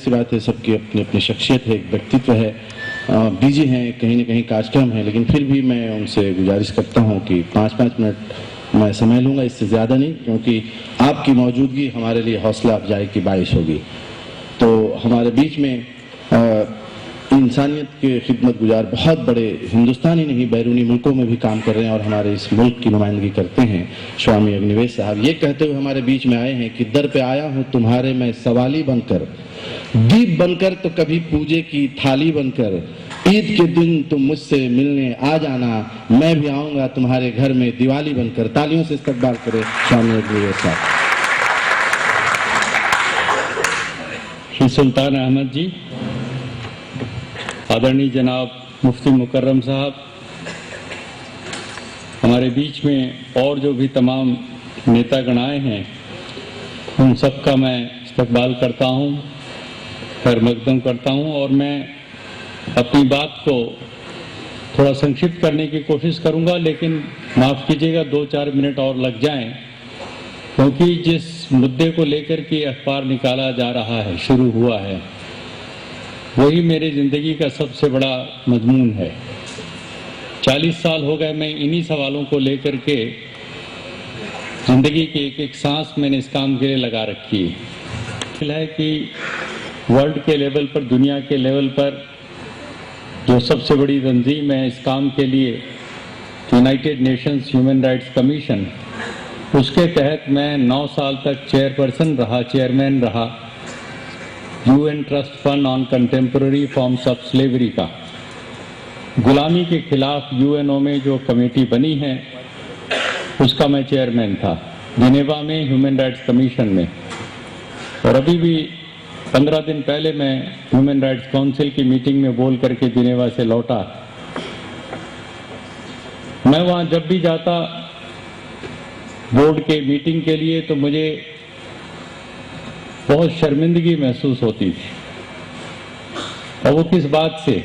सी बात है, सबकी अपनी अपनी शख्सियत है, एक व्यक्तित्व है, बिजी हैं, कहीं ना कहीं कार्यक्रम है, लेकिन फिर भी मैं उनसे गुजारिश करता हूं कि 5-5 मिनट मैं समय लूंगा, इससे ज़्यादा नहीं, क्योंकि आपकी मौजूदगी हमारे लिए हौसला अफजाई की बाइश होगी। तो हमारे बीच में इंसानियत के खिदमत गुजार बहुत बड़े हिंदुस्तान ही नहीं बैरूनी मुल्कों में भी काम कर रहे हैं और हमारे इस मुल्क की नुमाइंदगी करते हैं, स्वामी अग्निवेश साहब ये कहते हुए हमारे बीच में आए हैं कि दर पे आया हूं तुम्हारे मैं सवाली बनकर, दीप बनकर तो कभी पूजे की थाली बनकर, ईद के दिन तुम मुझसे मिलने आ जाना, मैं भी आऊंगा तुम्हारे घर में दिवाली बनकर। तालियों से इस्तकबाल करें स्वामी अग्निवेश साहब। श्री सुल्तान अहमद जी, आदरणीय जनाब मुफ्ती मुकर्रम साहब, हमारे बीच में और जो भी तमाम नेतागण आए हैं, उन सबका मैं इस्तकबाल करता हूं, खैर मकदम करता हूं। और मैं अपनी बात को थोड़ा संक्षिप्त करने की कोशिश करूंगा, लेकिन माफ़ कीजिएगा 2-4 मिनट और लग जाएं, क्योंकि जिस मुद्दे को लेकर के अखबार निकाला जा रहा है, शुरू हुआ है, वही मेरी ज़िंदगी का सबसे बड़ा मजमून है। 40 साल हो गए मैं इन्हीं सवालों को लेकर के ज़िंदगी की एक एक सांस मैंने इस काम के लिए लगा रखी है कि वर्ल्ड के लेवल पर, दुनिया के लेवल पर जो सबसे बड़ी तंजीम है इस काम के लिए, United Nations human rights commission, उसके तहत मैं 9 साल तक चेयरमैन रहा UN trust fund on contemporary forms of slavery का। गुलामी के खिलाफ UNO में जो कमेटी बनी है उसका मैं चेयरमैन था, जिनेवा में ह्यूमन राइट्स कमीशन में। और अभी भी 15 दिन पहले मैं ह्यूमन राइट्स काउंसिल की मीटिंग में बोल करके जिनेवा से लौटा। मैं वहां जब भी जाता बोर्ड के मीटिंग के लिए तो मुझे बहुत शर्मिंदगी महसूस होती थी। और वो किस बात से?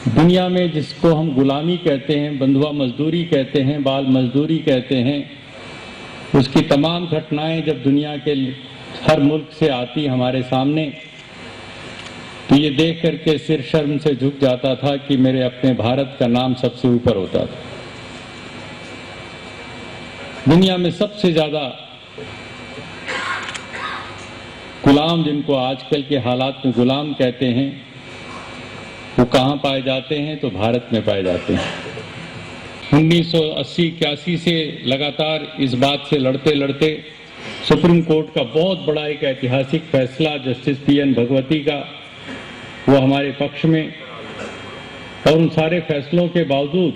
दुनिया में जिसको हम गुलामी कहते हैं, बंधुआ मजदूरी कहते हैं, बाल मजदूरी कहते हैं, उसकी तमाम घटनाएं जब दुनिया के हर मुल्क से आती हमारे सामने, तो ये देख करके सिर शर्म से झुक जाता था कि मेरे अपने भारत का नाम सबसे ऊपर होता था। दुनिया में सबसे ज्यादा गुलाम, जिनको आजकल के हालात में गुलाम कहते हैं, वो कहाँ पाए जाते हैं? तो भारत में पाए जाते हैं। 1980-81 से लगातार इस बात से लड़ते लड़ते सुप्रीम कोर्ट का बहुत बड़ा एक ऐतिहासिक फैसला जस्टिस PN भगवती का, वो हमारे पक्ष में, और उन सारे फैसलों के बावजूद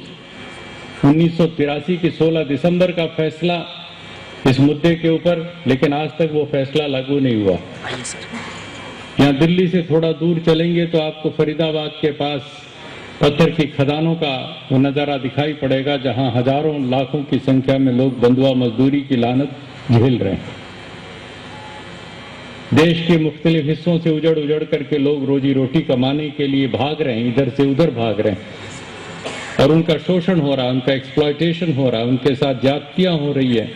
1983 की 16 दिसंबर का फैसला इस मुद्दे के ऊपर, लेकिन आज तक वो फैसला लागू नहीं हुआ। यहाँ दिल्ली से थोड़ा दूर चलेंगे तो आपको फरीदाबाद के पास पत्थर की खदानों का वो नज़ारा दिखाई पड़ेगा, जहाँ हजारों लाखों की संख्या में लोग बंधुआ मजदूरी की लानत झेल रहे हैं। देश के मुख्तलिफ हिस्सों से उजड़ उजड़ करके लोग रोजी रोटी कमाने के लिए भाग रहे हैं, इधर से उधर भाग रहे हैं, और उनका शोषण हो रहा है, उनका एक्सप्लॉयटेशन हो रहा है, उनके साथ ज्यादतियां हो रही है,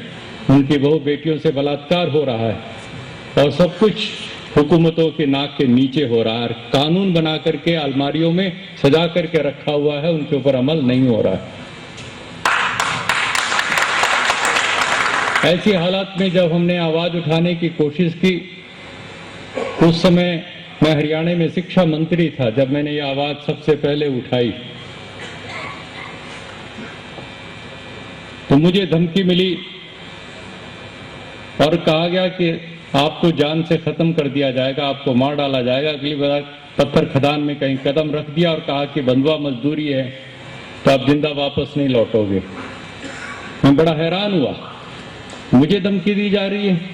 उनकी बहु बेटियों से बलात्कार हो रहा है, और सब कुछ हुकूमतों के नाक के नीचे हो रहा है। कानून बना करके अलमारियों में सजा करके रखा हुआ है, उनके ऊपर अमल नहीं हो रहा है। ऐसी हालात में जब हमने आवाज उठाने की कोशिश की, उस समय मैं हरियाणा में शिक्षा मंत्री था जब मैंने ये आवाज सबसे पहले उठाई, तो मुझे धमकी मिली और कहा गया कि आपको जान से खत्म कर दिया जाएगा, आपको मार डाला जाएगा। अगली बार पत्थर खदान में कहीं कदम रख दिया और कहा कि बंधुआ मजदूरी है तो आप जिंदा वापस नहीं लौटोगे। मैं बड़ा हैरान हुआ, मुझे धमकी दी जा रही है।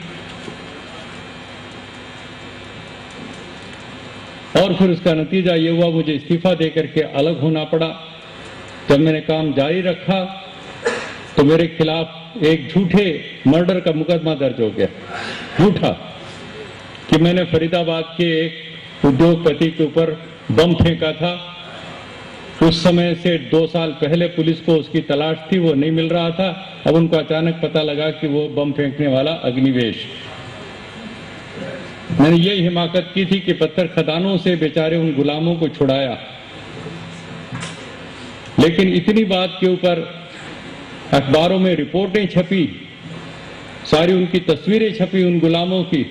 और फिर उसका नतीजा ये हुआ, मुझे इस्तीफा देकर के अलग होना पड़ा। जब मैंने काम जारी रखा तो मेरे खिलाफ एक झूठे मर्डर का मुकदमा दर्ज हो गया, झूठा, कि मैंने फरीदाबाद के एक उद्योगपति के ऊपर बम फेंका था। उस समय से 2 साल पहले पुलिस को उसकी तलाश थी, वो नहीं मिल रहा था। अब उनको अचानक पता लगा कि वो बम फेंकने वाला अग्निवेश। मैंने यही हिमाकत की थी कि पत्थर खदानों से बेचारे उन गुलामों को छुड़ाया, लेकिन इतनी बात के ऊपर अखबारों में रिपोर्टें छपी, सारी उनकी तस्वीरें छपी उन गुलामों की,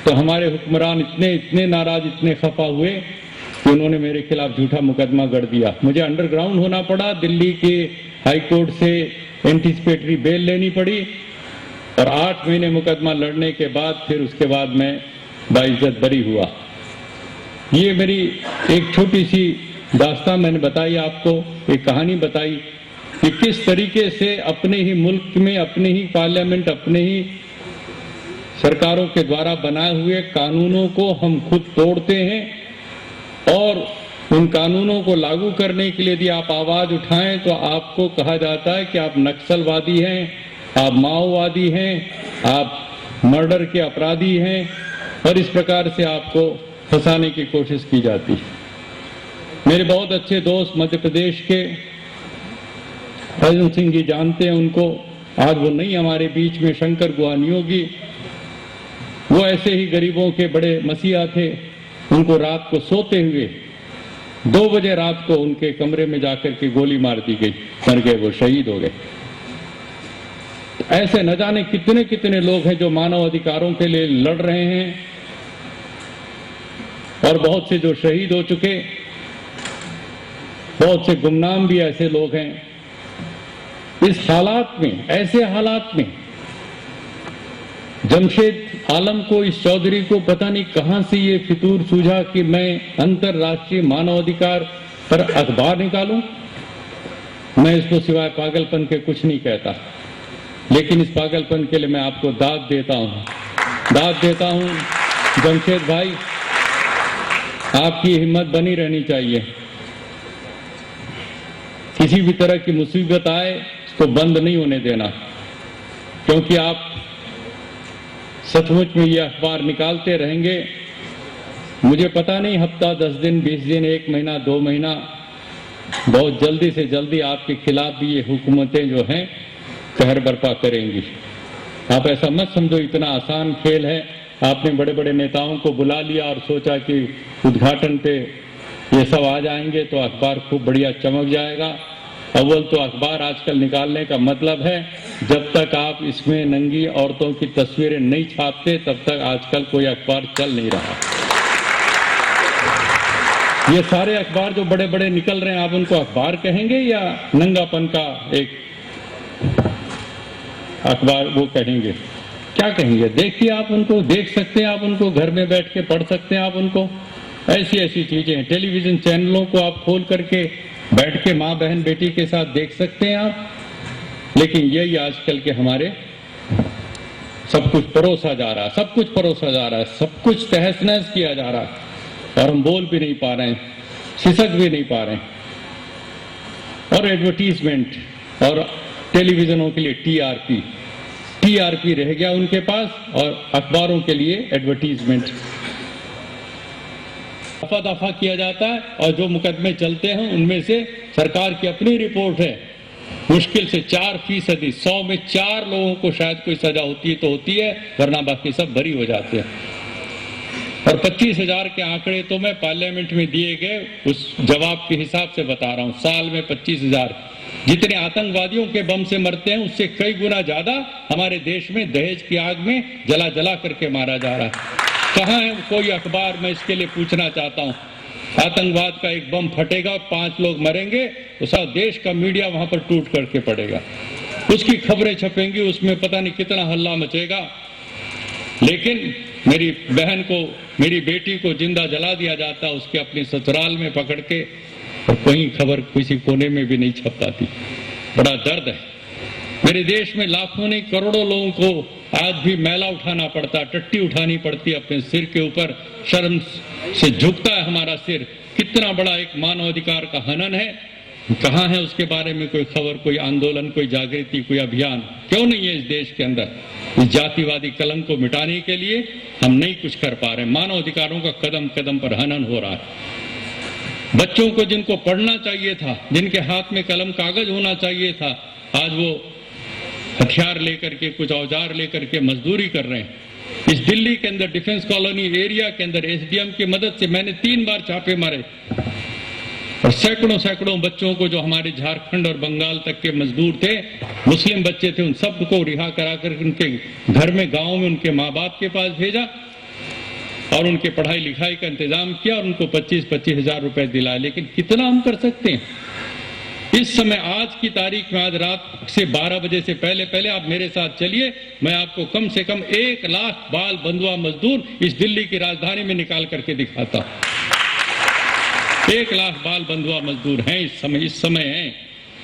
तो हमारे हुक्मरान इतने नाराज, इतने खफा हुए कि उन्होंने मेरे खिलाफ झूठा मुकदमा गढ़ दिया। मुझे अंडरग्राउंड होना पड़ा, दिल्ली के हाई कोर्ट से एंटीसिपेटरी बेल लेनी पड़ी और 8 महीने मुकदमा लड़ने के बाद फिर उसके बाद मैं बाइज्जत बरी हुआ। ये मेरी एक छोटी सी दास्तान मैंने बताई आपको, एक कहानी बताई कि किस तरीके से अपने ही मुल्क में, अपने ही पार्लियामेंट, अपने ही सरकारों के द्वारा बनाए हुए कानूनों को हम खुद तोड़ते हैं और उन कानूनों को लागू करने के लिए यदि आप आवाज उठाएं तो आपको कहा जाता है कि आप नक्सलवादी हैं, आप माओवादी हैं, आप मर्डर के अपराधी हैं और इस प्रकार से आपको फंसाने की कोशिश की जाती है। मेरे बहुत अच्छे दोस्त मध्य प्रदेश के फैजल सिंह जी जानते हैं उनको, आज वो नहीं हमारे बीच में, शंकर गुआनियोगी, वो ऐसे ही गरीबों के बड़े मसीहा थे। उनको रात को सोते हुए 2 बजे रात को उनके कमरे में जाकर के गोली मार दी गई, मर गए, वो शहीद हो गए। ऐसे न जाने कितने कितने लोग हैं जो मानव अधिकारों के लिए लड़ रहे हैं और बहुत से जो शहीद हो चुके, बहुत से गुमनाम भी ऐसे लोग हैं। इस हालात में, ऐसे हालात में जमशेद आलम को, इस चौधरी को पता नहीं कहां से ये फितूर सूझा कि मैं अंतर्राष्ट्रीय मानवाधिकार पर अखबार निकालूं। मैं इसको सिवाय पागलपन के कुछ नहीं कहता, लेकिन इस पागलपन के लिए मैं आपको दाद देता हूं। जमशेद भाई, आपकी हिम्मत बनी रहनी चाहिए। किसी भी तरह की मुसीबत आए तो बंद नहीं होने देना, क्योंकि आप सचमुच में ये अखबार निकालते रहेंगे। मुझे पता नहीं हफ्ता, 10 दिन, 20 दिन, 1 महीना, 2 महीना, बहुत जल्दी से जल्दी आपके खिलाफ भी ये हुकूमतें जो हैं कहर बर्पा करेंगी। आप ऐसा मत समझो इतना आसान खेल है। आपने बड़े बड़े नेताओं को बुला लिया और सोचा कि उद्घाटन पे ये सब आ जाएंगे तो अखबार खूब बढ़िया चमक जाएगा। अव्वल तो अखबार आजकल निकालने का मतलब है, जब तक आप इसमें नंगी औरतों की तस्वीरें नहीं छापते तब तक आजकल कोई अखबार चल नहीं रहा। ये सारे अखबार जो बड़े बड़े निकल रहे हैं, आप उनको अखबार कहेंगे या नंगापन का एक अखबार वो कहेंगे? क्या कहेंगे? देखिए, आप उनको देख सकते हैं, आप उनको घर में बैठ के पढ़ सकते हैं, आप उनको ऐसी ऐसी चीजें हैं। टेलीविजन चैनलों को आप खोल करके बैठ के माँ बहन बेटी के साथ देख सकते हैं आप। लेकिन यही आजकल के हमारे सब कुछ परोसा जा रहा है, सब कुछ परोसा जा रहा है, सब कुछ तहस नहस किया जा रहा है और हम बोल भी नहीं पा रहे हैं, सिसक भी नहीं पा रहे हैं। और एडवर्टीजमेंट और टेलीविजनों के लिए टीआरपी रह गया उनके पास और अखबारों के लिए एडवर्टीजमेंट। दफा दफा किया जाता है और जो मुकदमे चलते हैं उनमें से सरकार की अपनी रिपोर्ट है, मुश्किल से 4%, 100 में 4 लोगों को शायद कोई सजा होती है तो होती है, वरना बाकी सब बरी हो जाते हैं। और 25,000 के आंकड़े तो मैं पार्लियामेंट में दिए गए उस जवाब के हिसाब से बता रहा हूं। साल में 25,000 जितने आतंकवादियों के बम से मरते हैं उससे कई गुना ज्यादा हमारे देश में दहेज की आग में जला जला करके मारा जा रहा है। कहां है कोई अखबार? मैं इसके लिए पूछना चाहता हूं। आतंकवाद का एक बम फटेगा, 5 लोग मरेंगे तो सारा देश का मीडिया वहां पर टूट करके पड़ेगा, उसकी खबरें छपेंगी, उसमें पता नहीं कितना हल्ला मचेगा। लेकिन मेरी बहन को, मेरी बेटी को जिंदा जला दिया जाता, उसके अपने ससुराल में पकड़ के, और कोई खबर किसी कोने में भी नहीं छप पाती। बड़ा दर्द है। मेरे देश में लाखों नहीं करोड़ों लोगों को आज भी मैला उठाना पड़ता, टट्टी उठानी पड़ती अपने सिर के ऊपर, शर्म से झुकता है हमारा सिर। कितना बड़ा एक मानवाधिकार का हनन है, कहां है उसके बारे में कोई खबर, कोई आंदोलन, कोई जागृति, कोई अभियान क्यों नहीं है इस देश के अंदर? इस जातिवादी कलंक को मिटाने के लिए हम नहीं कुछ कर पा रहे। मानव अधिकारों का कदम कदम पर हनन हो रहा है। बच्चों को जिनको पढ़ना चाहिए था, जिनके हाथ में कलम कागज होना चाहिए था, आज वो हथियार लेकर के, कुछ औजार लेकर के मजदूरी कर रहे हैं। इस दिल्ली के अंदर डिफेंस कॉलोनी एरिया के अंदर एसडीएम की मदद से मैंने 3 बार छापे मारे और सैकड़ों बच्चों को, जो हमारे झारखंड और बंगाल तक के मजदूर थे, मुस्लिम बच्चे थे, उन सबको रिहा कराकर उनके घर में, गांव में उनके माँ बाप के पास भेजा और उनके पढ़ाई लिखाई का इंतजाम किया और उनको 25-25 हजार रुपए दिलाए। लेकिन कितना हम कर सकते हैं इस समय? आज की तारीख में, आज रात से 12 बजे से पहले आप मेरे साथ चलिए, मैं आपको कम से कम 1 लाख बाल बंधुआ मजदूर इस दिल्ली की राजधानी में निकाल करके दिखाता हूं। 1 लाख बाल बंधुआ मजदूर हैं इस समय हैं।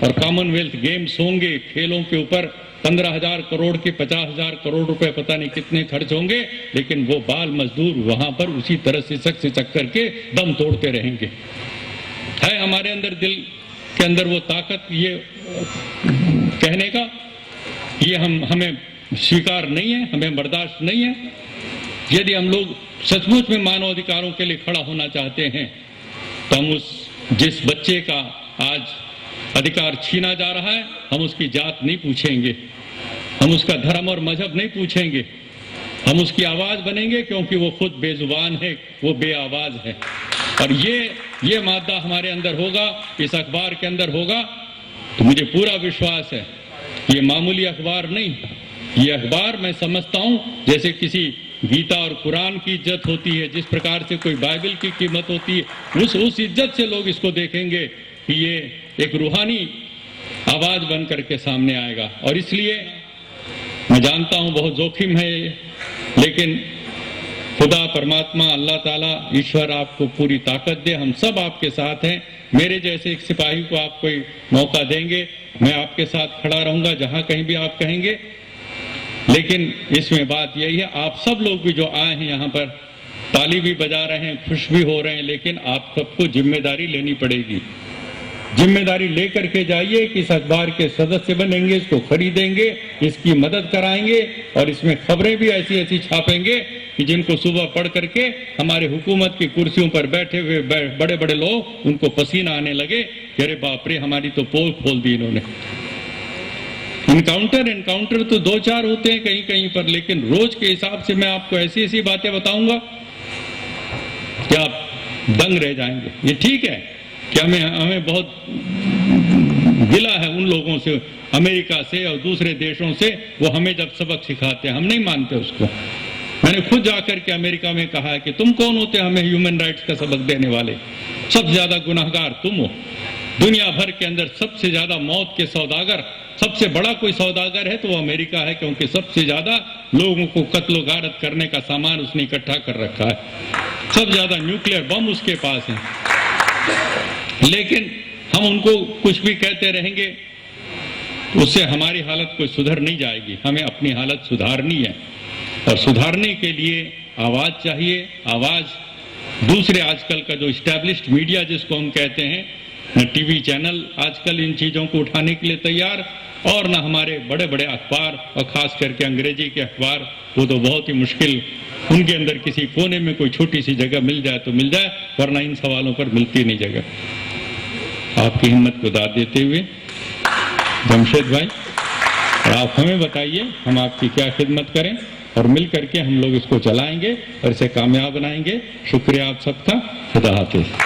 और कॉमनवेल्थ गेम्स होंगे, खेलों के ऊपर 15,000 करोड़ के 50,000 करोड़ रुपए पता नहीं कितने खर्च होंगे, लेकिन वो बाल मजदूर वहां पर उसी तरह सिसक करके दम तोड़ते रहेंगे। है हमारे अंदर, दिल के अंदर वो ताकत, ये कहने का, ये हमें स्वीकार नहीं है, हमें बर्दाश्त नहीं है। यदि हम लोग सचमुच में मानवाधिकारों के लिए खड़ा होना चाहते हैं तो हम जिस बच्चे का आज अधिकार छीना जा रहा है, हम उसकी जात नहीं पूछेंगे, हम उसका धर्म और मजहब नहीं पूछेंगे, हम उसकी आवाज बनेंगे, क्योंकि वो खुद बेजुबान है, वो बेआवाज है। और ये मादा हमारे अंदर होगा, इस अखबार के अंदर होगा, तो मुझे पूरा विश्वास है ये मामूली अखबार नहीं, ये अखबार मैं समझता हूं जैसे किसी गीता और कुरान की इज्जत होती है, जिस प्रकार से कोई बाइबल की कीमत होती है, उस इज्जत से लोग इसको देखेंगे कि ये एक रूहानी आवाज बन करके सामने आएगा। और इसलिए मैं जानता हूं बहुत जोखिम है, लेकिन खुदा परमात्मा अल्लाह ताला ईश्वर आपको पूरी ताकत दे, हम सब आपके साथ हैं। मेरे जैसे एक सिपाही को आप कोई मौका देंगे, मैं आपके साथ खड़ा रहूंगा जहां कहीं भी आप कहेंगे। लेकिन इसमें बात यही है, आप सब लोग भी जो आए हैं यहाँ पर, ताली भी बजा रहे हैं, खुश भी हो रहे हैं, लेकिन आप सबको जिम्मेदारी लेनी पड़ेगी। जिम्मेदारी लेकर के जाइए कि इस अखबार के सदस्य बनेंगे, इसको खरीदेंगे, इसकी मदद कराएंगे और इसमें खबरें भी ऐसी ऐसी छापेंगे कि जिनको सुबह पढ़ करके हमारे हुकूमत की कुर्सियों पर बैठे हुए बड़े बड़े लोग, उनको पसीना आने लगे कि अरे बाप रे, हमारी तो पोल खोल दी इन्होंने। एनकाउंटर तो 2-4 होते हैं कहीं कहीं पर, लेकिन रोज के हिसाब से मैं आपको ऐसी ऐसी बातें बताऊंगा कि आप दंग रह जाएंगे। ये ठीक है कि हमें बहुत गिला है उन लोगों से, अमेरिका से और दूसरे देशों से, वो हमें जब सबक सिखाते हैं, हम नहीं मानते उसको। मैंने खुद जाकर के अमेरिका में कहा है कि तुम कौन होते हमें ह्यूमन राइट्स का सबक देने वाले? सबसे ज्यादा गुनाहगार तुम हो। दुनिया भर के अंदर सबसे ज्यादा मौत के सौदागर, सबसे बड़ा कोई सौदागर है तो वो अमेरिका है, क्योंकि सबसे ज्यादा लोगों को कत्लो गारत करने का सामान उसने इकट्ठा कर रखा है, सबसे ज्यादा न्यूक्लियर बम उसके पास है। लेकिन हम उनको कुछ भी कहते रहेंगे, उससे हमारी हालत कोई सुधर नहीं जाएगी। हमें अपनी हालत सुधारनी है और सुधारने के लिए आवाज चाहिए। आवाज दूसरे, आजकल का जो इस्टेब्लिश्ड मीडिया जिसको हम कहते हैं, न टीवी चैनल आजकल इन चीजों को उठाने के लिए तैयार, और न हमारे बड़े बड़े अखबार, और खास करके अंग्रेजी के अखबार, वो तो बहुत ही मुश्किल, उनके अंदर किसी कोने में कोई छोटी सी जगह मिल जाए तो मिल जाए, वरना इन सवालों पर मिलती नहीं जगह। आपकी हिम्मत को दाद देते हुए जमशेद भाई, आप हमें बताइए हम आपकी क्या खिदमत करें, और मिल करके हम लोग इसको चलाएंगे और इसे कामयाब बनाएंगे। शुक्रिया आप सबका। खुदा हाफिज।